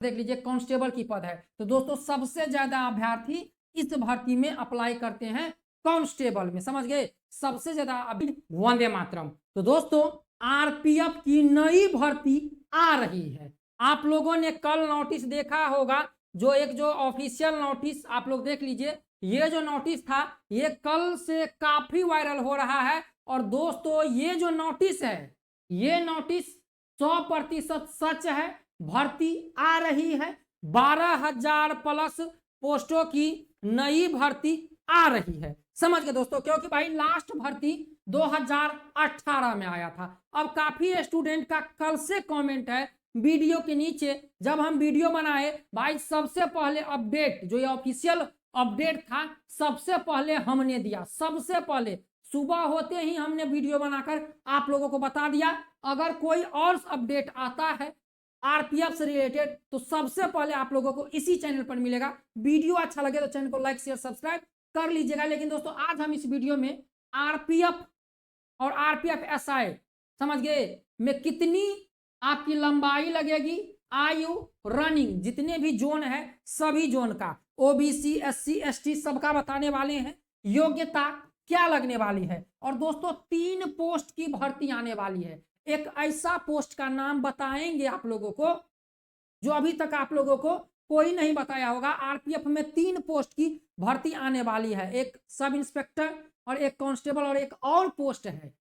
देख लीजिए कांस्टेबल की पद है। तो दोस्तों सबसे ज्यादा अभ्यर्थी इस भर्ती में अप्लाई करते हैं कांस्टेबल में, समझ गए। सबसे ज्यादा अभी वंदे मातरम। तो दोस्तों आरपीएफ की नई भर्ती आ रही है। आप लोगों ने कल नोटिस देखा होगा, जो ऑफिशियल नोटिस आप लोग देख लीजिए। ये जो नोटिस था ये कल से काफी वायरल हो रहा है। और दोस्तों ये जो नोटिस है ये नोटिस 100% सच है। भर्ती आ रही है, 12,000 प्लस पोस्टों की नई भर्ती आ रही है, समझ गए दोस्तों। क्योंकि भाई लास्ट भर्ती 2018 में आया था। अब काफी स्टूडेंट का कल से कमेंट है वीडियो के नीचे, जब हम वीडियो बनाए भाई सबसे पहले अपडेट जो ये ऑफिशियल अपडेट था सबसे पहले हमने दिया। सबसे पहले सुबह होते ही हमने वीडियो बनाकर आप लोगों को बता दिया। अगर कोई और अपडेट आता है आरपीएफ से रिलेटेड तो सबसे पहले आप लोगों को इसी चैनल पर मिलेगा। वीडियो अच्छा लगे तो चैनल को लाइक शेयर सब्सक्राइब कर लीजिएगा। लेकिन दोस्तों आज हम इस वीडियो में आरपीएफ और आरपीएफ एसआई समझ गए में कितनी आपकी लंबाई लगेगी, आयु, रनिंग, जितने भी जोन है सभी जोन का, ओबीसी एससी एसटी सबका बताने वाले हैं। योग्यता क्या लगने वाली है। और दोस्तों 3 पोस्ट की भर्ती आने वाली है। एक ऐसा पोस्ट का नाम बताएंगे आप लोगों को जो अभी तक आप लोगों को कोई नहीं बताया होगा। आरपीएफ में 3 पोस्ट की भर्ती आने वाली है, एक सब इंस्पेक्टर और एक कांस्टेबल और एक और पोस्ट है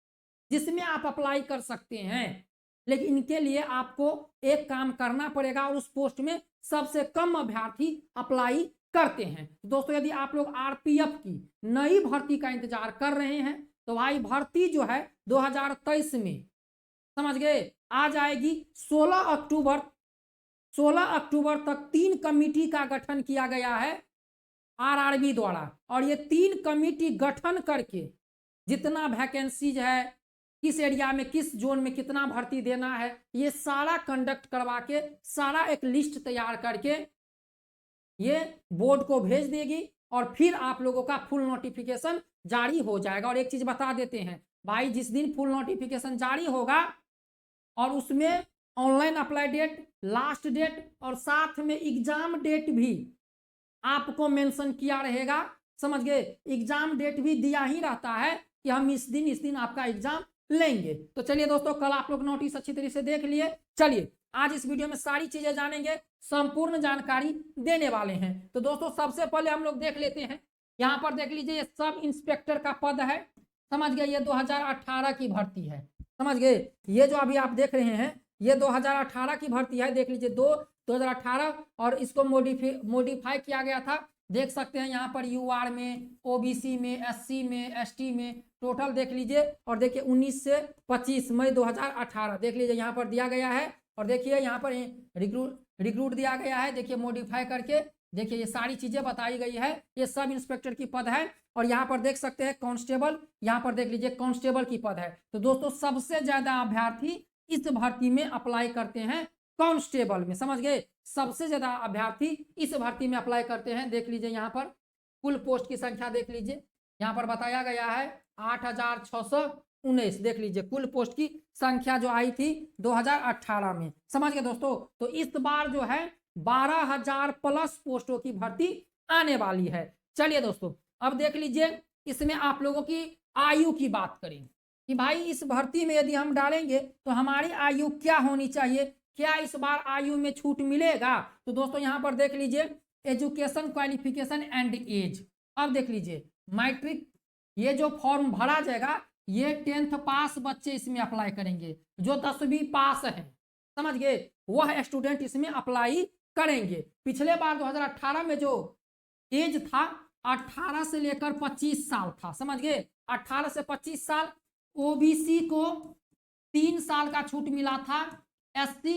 जिसमें आप अप्लाई कर सकते हैं। लेकिन इनके लिए आपको एक काम करना पड़ेगा और उस पोस्ट में सबसे कम अभ्यर्थी अप्लाई करते हैं। दोस्तों यदि आप लोग आरपीएफ की नई भर्ती का इंतजार कर रहे हैं तो भाई भर्ती जो है 2023 में समझ गए आ जाएगी। 16 अक्टूबर तक 3 कमिटी का गठन किया गया है आरआरबी द्वारा। और ये 3 कमिटी गठन करके जितना वैकेंसीज है, किस एरिया में किस जोन में कितना भर्ती देना है, ये सारा कंडक्ट करवा के सारा एक लिस्ट तैयार करके ये बोर्ड को भेज देगी और फिर आप लोगों का फुल नोटिफिकेशन जारी हो जाएगा। और एक चीज बता देते हैं भाई, जिस दिन फुल नोटिफिकेशन जारी होगा और उसमें online apply date, last date और साथ में एग्जाम डेट भी आपको मेंशन किया रहेगा, समझ गए। एग्जाम डेट भी दिया ही रहता है कि हम इस दिन आपका एग्जाम लेंगे। तो चलिए दोस्तों कल आप लोग नोटिस अच्छी तरीके से देख लिए। चलिए आज इस वीडियो में सारी चीजें जानेंगे, संपूर्ण जानकारी देने वाले हैं। तो दोस्तों सबसे पहले हम लोग देख लेते हैं, यहाँ पर देख लीजिए ये सब इंस्पेक्टर का पद है, समझ गए। ये 2018 की भर्ती है, समझ गए। ये जो अभी आप देख रहे हैं ये 2018 की भर्ती है, देख लीजिए 2018 और इसको मॉडिफाई किया गया था। देख सकते हैं यहाँ पर यूआर में, ओबीसी में, एससी में, एसटी में टोटल देख लीजिए। और देखिए 19 से 25 मई 2018 देख लीजिए यहाँ पर दिया गया है। और देखिए यहाँ पर रिक्रूट दिया गया है, देखिए मॉडिफाई करके देखिए ये सारी चीजें बताई गई है। ये सब इंस्पेक्टर की पद है। और यहाँ पर देख सकते हैं कांस्टेबल, यहाँ पर देख लीजिए कांस्टेबल की पद है। तो दोस्तों सबसे ज्यादा अभ्यर्थी इस भर्ती में अप्लाई करते हैं कांस्टेबल में, समझ गए। सबसे ज्यादा अभ्यर्थी इस भर्ती में अप्लाई करते हैं। देख लीजिए यहाँ पर कुल पोस्ट की संख्या देख लीजिए, यहाँ पर बताया गया है 8,619। देख लीजिए कुल पोस्ट की संख्या जो आई थी 2018 में, समझ गए दोस्तों। तो इस बार जो है 12,000 प्लस पोस्टों की भर्ती आने वाली है। चलिए दोस्तों अब देख लीजिए इसमें आप लोगों की आयु की बात करें कि भाई इस भर्ती में यदि हम डालेंगे तो हमारी आयु क्या होनी चाहिए, क्या इस बार आयु में छूट मिलेगा। तो दोस्तों यहाँ पर देख लीजिए एजुकेशन क्वालिफिकेशन एंड एज। अब देख लीजिए मैट्रिक, ये जो फॉर्म भरा जाएगा ये 10th पास बच्चे इसमें अप्लाई करेंगे, जो 10वीं पास है, समझ गए, वह स्टूडेंट इसमें अप्लाई करेंगे। पिछले बार 2018 में जो एज था 18 से लेकर 25 साल था, समझ गए। 18 से 25 साल। ओबीसी को 3 साल का छूट मिला था, एससी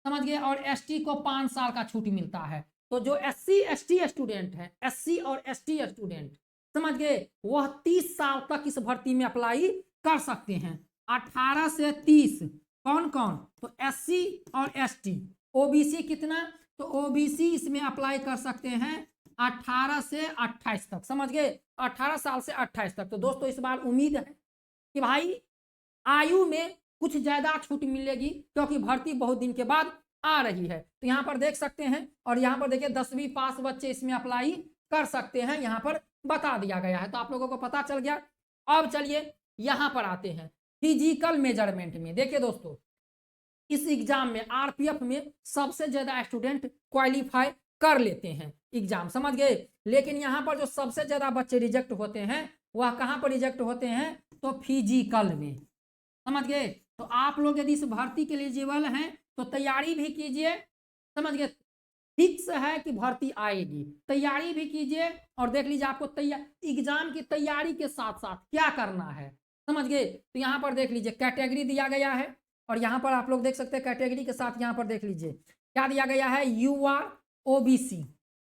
समझ गए, और एसटी को 5 साल का छूट मिलता है। तो जो एससी एसटी स्टूडेंट है, एससी और एसटी स्टूडेंट समझ गए, वह 30 साल तक इस भर्ती में अप्लाई कर सकते हैं। 18 से 30 कौन कौन, तो एससी और एसटी। ओबीसी कितना, तो ओबीसी इसमें अप्लाई कर सकते हैं 18 से 28 तक, समझ गए, 18 साल से 28 तक। तो दोस्तों इस बार उम्मीद है कि भाई आयु में कुछ ज्यादा छूट मिलेगी, क्योंकि भर्ती बहुत दिन के बाद आ रही है। तो यहाँ पर देख सकते हैं, और यहाँ पर देखिए 10वीं पास बच्चे इसमें अप्लाई कर सकते हैं, यहाँ पर बता दिया गया है। तो आप लोगों को पता चल गया। अब चलिए यहाँ पर आते हैं फिजिकल मेजरमेंट में। देखिए दोस्तों, इस एग्जाम में आरपीएफ में सबसे ज्यादा स्टूडेंट क्वालिफाई कर लेते हैं एग्जाम, समझ गए। लेकिन यहाँ पर जो सबसे ज्यादा बच्चे रिजेक्ट होते हैं वह कहाँ पर रिजेक्ट होते हैं, तो फिजिकल में, समझ गए। तो आप लोग यदि इस भर्ती के एलिजिबल हैं तो तैयारी भी कीजिए, समझ गए। फिक्स है कि भर्ती आएगी, तैयारी भी कीजिए। और देख लीजिए आपको एग्जाम की तैयारी के साथ साथ क्या करना है, समझ गए। तो यहाँ पर देख लीजिए कैटेगरी दिया गया है, और यहाँ पर आप लोग देख सकते हैं कैटेगरी के साथ यहाँ पर देख लीजिए क्या दिया गया है, यूआर ओबीसी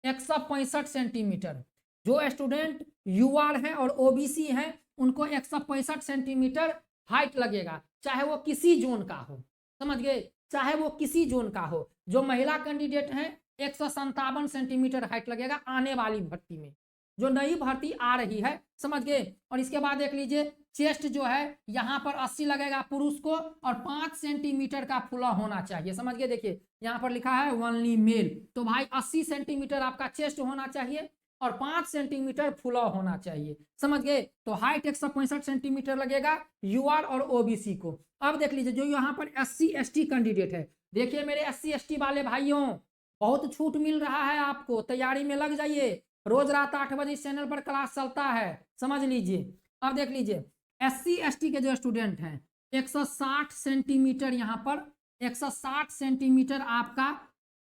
165 सेंटीमीटर। जो स्टूडेंट यूआर हैं और ओबीसी हैं उनको 165 सेंटीमीटर हाइट लगेगा, चाहे वो किसी जोन का हो, समझ गए, चाहे वो किसी जोन का हो। जो महिला कैंडिडेट हैं 157 सेंटीमीटर हाइट लगेगा आने वाली भर्ती में, जो नई भर्ती आ रही है, समझ गए। और इसके बाद देख लीजिए चेस्ट जो है यहाँ पर 80 लगेगा पुरुष को, और 5 सेंटीमीटर का फुला होना चाहिए, समझ गए। देखिए यहाँ पर लिखा है ओनली मेल, तो भाई 80 सेंटीमीटर आपका चेस्ट होना चाहिए और 5 सेंटीमीटर फुला होना चाहिए, समझ गए। तो हाइट 165 सेंटीमीटर लगेगा यूआर और ओबीसी को। अब देख लीजिए जो यहाँ पर SC ST कैंडिडेट है, देखिए मेरे SC ST वाले भाइयों, बहुत छूट मिल रहा है आपको, तैयारी में लग जाइए। रोज रात 8 बजे इस चैनल पर क्लास चलता है, समझ लीजिए। अब देख लीजिए SC ST के जो स्टूडेंट हैं 160 सेंटीमीटर, यहाँ पर 160 सेंटीमीटर आपका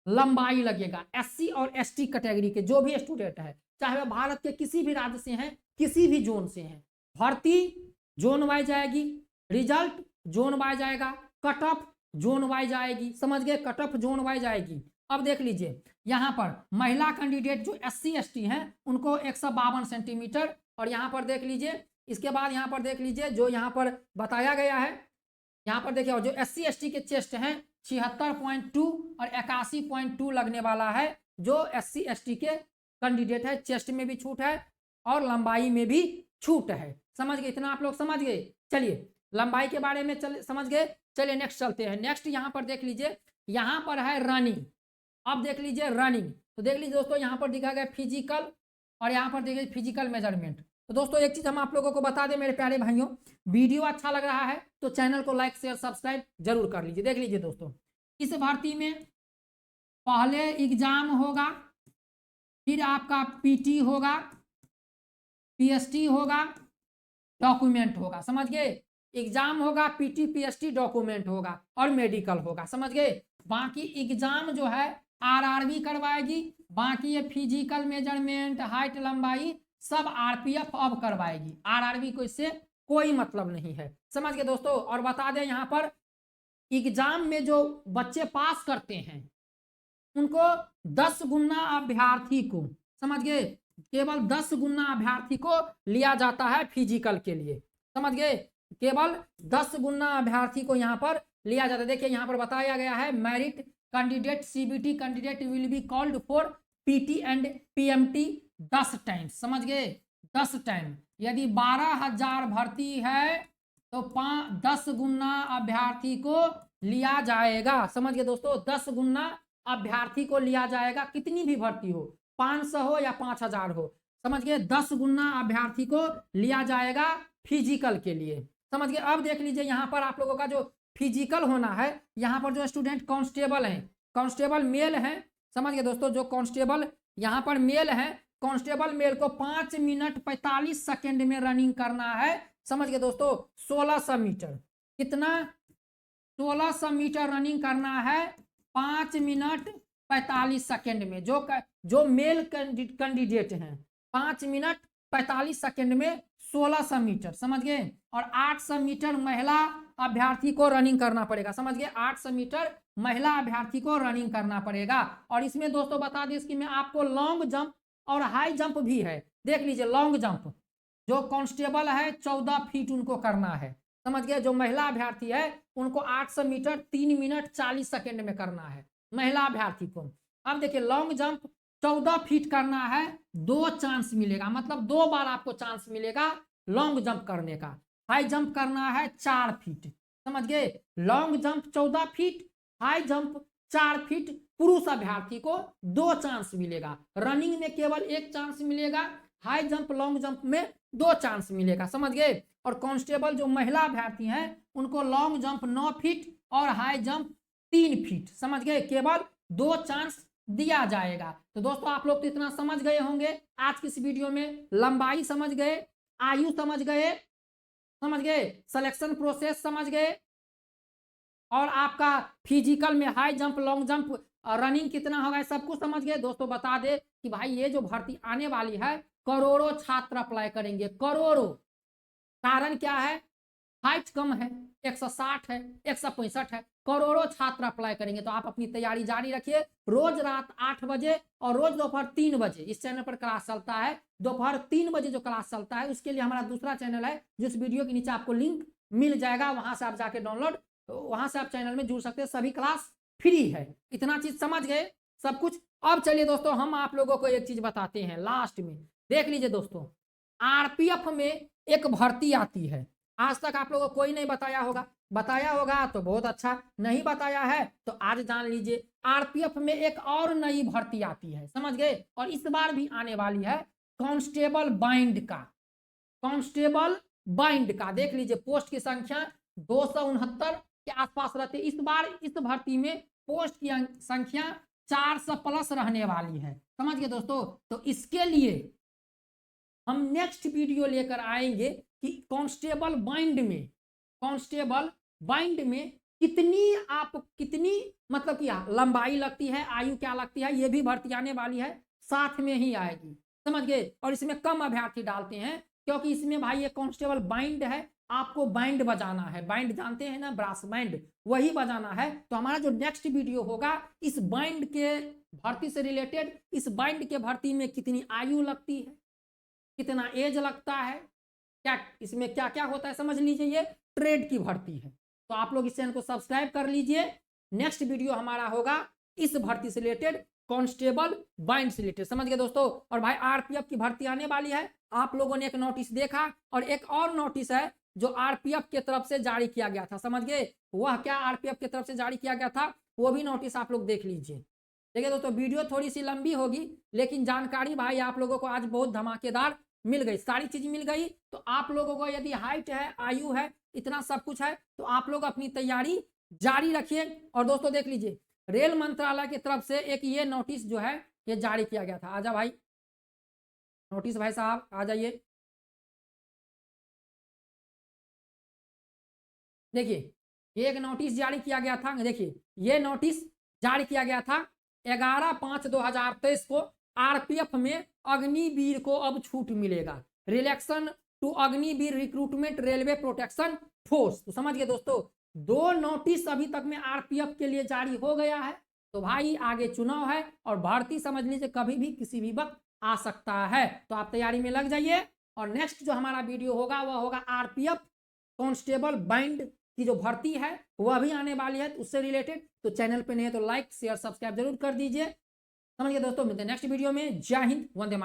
लंबाई लगेगा। SC और ST कैटेगरी के जो भी स्टूडेंट है, चाहे वह भारत के किसी भी राज्य से हैं, किसी भी जोन से हैं, भर्ती जोन वाइज जाएगी, रिजल्ट जोन वाइज जाएगा, कट ऑफ जोन वाइज जाएगी, समझ गए, कट ऑफ जोन वाइज जाएगी। अब देख लीजिए यहाँ पर महिला कैंडिडेट जो SC ST हैं उनको 152 सेंटीमीटर, और यहाँ पर देख लीजिए इसके बाद यहाँ पर देख लीजिए जो यहाँ पर बताया गया है, यहाँ पर देखिए, और जो SC ST के चेस्ट हैं 76.2 और 81.2 लगने वाला है। जो SC ST के कैंडिडेट है चेस्ट में भी छूट है और लंबाई में भी छूट है, समझ गए। इतना आप लोग समझ गए। चलिए लंबाई के बारे में समझ गए। चलिए नेक्स्ट चलते हैं। नेक्स्ट यहाँ पर देख लीजिए, यहाँ पर है रनिंग। अब देख लीजिए रनिंग, तो देख लीजिए दोस्तों यहाँ पर दिखा गया फिजिकल, और यहाँ पर देखिए फिजिकल मेजरमेंट। तो दोस्तों एक चीज हम आप लोगों को बता दें मेरे प्यारे भाइयों, वीडियो अच्छा लग रहा है तो चैनल को लाइक शेयर सब्सक्राइब जरूर कर लीजिए। देख लीजिए दोस्तों, इस भर्ती में पहले एग्जाम होगा, फिर आपका पीटी होगा, पीएसटी होगा, डॉक्यूमेंट होगा, समझ गए। एग्जाम होगा, पीटी पीएसटी डॉक्यूमेंट होगा और मेडिकल होगा, समझ गए। बाकी एग्जाम जो है आरआरबी करवाएगी, बाकी ये फिजिकल मेजरमेंट हाइट लंबाई सब आरपीएफ अब करवाएगी, आरआरबी को इससे कोई मतलब नहीं है, समझ गए दोस्तों। और बता दें यहाँ पर एग्जाम में जो बच्चे पास करते हैं उनको 10 गुना अभ्यर्थी को, समझ गए, केवल 10 गुना अभ्यर्थी को लिया जाता है फिजिकल के लिए, समझ गए। केवल 10 गुना अभ्यर्थी को यहाँ पर लिया जाता है। देखिए यहाँ पर बताया गया है merit candidate CBT candidate will be called for PT and PMT 10 time, समझ गए, 10 टाइम। यदि 12,000 भर्ती है तो 10 गुना अभ्यर्थी को लिया जाएगा, समझ गए दोस्तों, 10 गुना अभ्यर्थी को लिया जाएगा। कितनी भी भर्ती हो, 500 हो या 5,000 हो, समझ गए, 10 गुना अभ्यर्थी को लिया जाएगा फिजिकल के लिए, समझ गए। अब देख लीजिए यहाँ पर आप लोगों का जो फिजिकल होना है, यहाँ पर जो स्टूडेंट कांस्टेबल हैं, कांस्टेबल मेल हैं, समझ गए दोस्तों, जो कांस्टेबल यहाँ पर मेल है, कांस्टेबल मेल को 5 मिनट 45 सेकेंड में रनिंग करना है, समझ गए दोस्तों। 1600 मीटर, कितना, 1600 मीटर रनिंग करना है 5 मिनट 45 सेकेंड में। जो मेल कैंडिडेट हैं 5 मिनट 45 सेकेंड में 1600 मीटर, समझ गए। और 800 मीटर महिला अभ्यर्थी को रनिंग करना पड़ेगा, समझ गए, 800 मीटर महिला अभ्यर्थी को रनिंग करना पड़ेगा। और इसमें दोस्तों बता दें इसकी में आपको लॉन्ग जंप और हाई जंप भी है। देख लीजिए लॉन्ग जंप जो कांस्टेबल है 14 फीट उनको करना है, समझ गए। जो महिला अभ्यर्थी है उनको 800 मीटर 3 मिनट 40 सेकेंड में करना है महिला अभ्यर्थी को। अब देखिए लॉन्ग जंप 14 फीट करना है, 2 चांस मिलेगा, मतलब 2 बार आपको चांस मिलेगा लॉन्ग जंप करने का। हाई जंप करना है 4 फीट, समझ गए। Long jump 14 feet, high jump 4 feet पुरुष अभ्यर्थी को 2 चांस मिलेगा, रनिंग में केवल 1 चांस मिलेगा, हाई जंप लॉन्ग जंप में 2 चांस मिलेगा, समझ गए। और कांस्टेबल जो महिला अभ्यर्थी हैं उनको लॉन्ग जंप 9 फीट और हाई जंप 3 फीट, समझ गए, केवल 2 चांस दिया जाएगा। तो दोस्तों आप लोग तो इतना समझ गए होंगे आज की इस वीडियो में, लंबाई समझ गए, आयु समझ गए, सिलेक्शन प्रोसेस समझ गए, और आपका फिजिकल में high jump long jump running कितना होगा सब कुछ समझ गए। दोस्तों बता दे कि भाई ये जो भर्ती आने वाली है करोड़ों छात्र अप्लाई करेंगे, करोड़ों। कारण क्या है, हाइट कम है, 160 है, 165 है, करोड़ों छात्र अप्लाई करेंगे। तो आप अपनी तैयारी जारी रखिए, रोज रात 8 बजे और रोज दोपहर 3 बजे इस चैनल पर क्लास चलता है। दोपहर 3 बजे जो क्लास चलता है उसके लिए हमारा दूसरा चैनल है, जिस वीडियो के नीचे आपको लिंक मिल जाएगा, वहां से आप जाके डाउनलोड, वहां से आप चैनल में जुड़ सकते हैं, सभी क्लास फ्री है। इतना चीज समझ गए सब कुछ। अब चलिए दोस्तों हम आप लोगों को एक चीज बताते हैं लास्ट में, देख लीजिए दोस्तों, आरपीएफ में एक भर्ती आती है, आज तक आप लोगों को कोई नहीं बताया होगा तो बहुत अच्छा, नहीं बताया है तो आज जान लीजिए। आरपीएफ में एक और नई भर्ती आती है, समझ गए, और इस बार भी आने वाली है कांस्टेबल बाइंड का। देख लीजिए पोस्ट की संख्या 269 के आसपास रहते। इस बार इस भर्ती में पोस्ट की संख्या 400 प्लस रहने वाली है, समझ गए दोस्तों। तो इसके लिए हम नेक्स्ट वीडियो लेकर आएंगे कि कांस्टेबल बाइंड में कितनी मतलब कि लंबाई लगती है, आयु क्या लगती है, ये भी भर्ती आने वाली है, साथ में ही आएगी, समझ गए। और इसमें कम अभ्यर्थी डालते हैं क्योंकि इसमें भाई ये कांस्टेबल बाइंड है, आपको बाइंड बजाना है, बाइंड जानते हैं ना, ब्रास बाइंड, वही बजाना है। तो हमारा जो नेक्स्ट वीडियो होगा इस बाइंड के भर्ती से रिलेटेड, इस बाइंड के भर्ती में कितनी आयु लगती है, कितना एज लगता है, क्या इसमें क्या क्या होता है, समझ लीजिए। ये ट्रेड की भर्ती है, तो आप लोग इस चैनल को सब्सक्राइब कर लीजिए। नेक्स्ट वीडियो हमारा होगा इस भर्ती से रिलेटेड, कांस्टेबल बाइंड से रिलेटेड, समझ गए दोस्तों। और भाई आरपीएफ की भर्ती आने वाली है, आप लोगों ने एक नोटिस देखा, और एक और नोटिस है जो आरपीएफ के तरफ से जारी किया गया था, समझ गए, वह क्या आरपीएफ की तरफ से जारी किया गया था, वो भी नोटिस आप लोग देख लीजिए। देखिए दोस्तों वीडियो थोड़ी सी लंबी होगी, लेकिन जानकारी भाई आप लोगों को आज बहुत धमाकेदार मिल गई, सारी चीज मिल गई। तो आप लोगों को यदि हाइट है, आयु है, इतना सब कुछ है, तो आप लोग अपनी तैयारी जारी रखिए। और दोस्तों देख लीजिए रेल मंत्रालय की तरफ से एक ये नोटिस जो है ये जारी किया गया था। आजा भाई नोटिस, भाई साहब आ जाइए। देखिए ये एक नोटिस जारी किया गया था, देखिए ये नोटिस जारी किया गया था 11/5/2023 को। आरपीएफ में अग्निवीर को अब छूट मिलेगा, relaxation to Agniveer recruitment railway protection force. तो समझ गए दोस्तों, 2 नोटिस अभी तक में आरपीएफ के लिए जारी हो गया है। तो भाई आगे चुनाव है और भर्ती समझ लीजिए कभी भी किसी भी वक्त आ सकता है, तो आप तैयारी में लग जाइए। और नेक्स्ट जो हमारा वीडियो होगा वह होगा आरपीएफ कांस्टेबल बाइंड की जो भर्ती है वह भी आने वाली है, उससे रिलेटेड। तो चैनल पे नहीं है तो लाइक शेयर सब्सक्राइब जरूर कर दीजिए, समझ गए दोस्तों। मिलते हैं नेक्स्ट वीडियो में। जय हिंद, वंदे मातरम।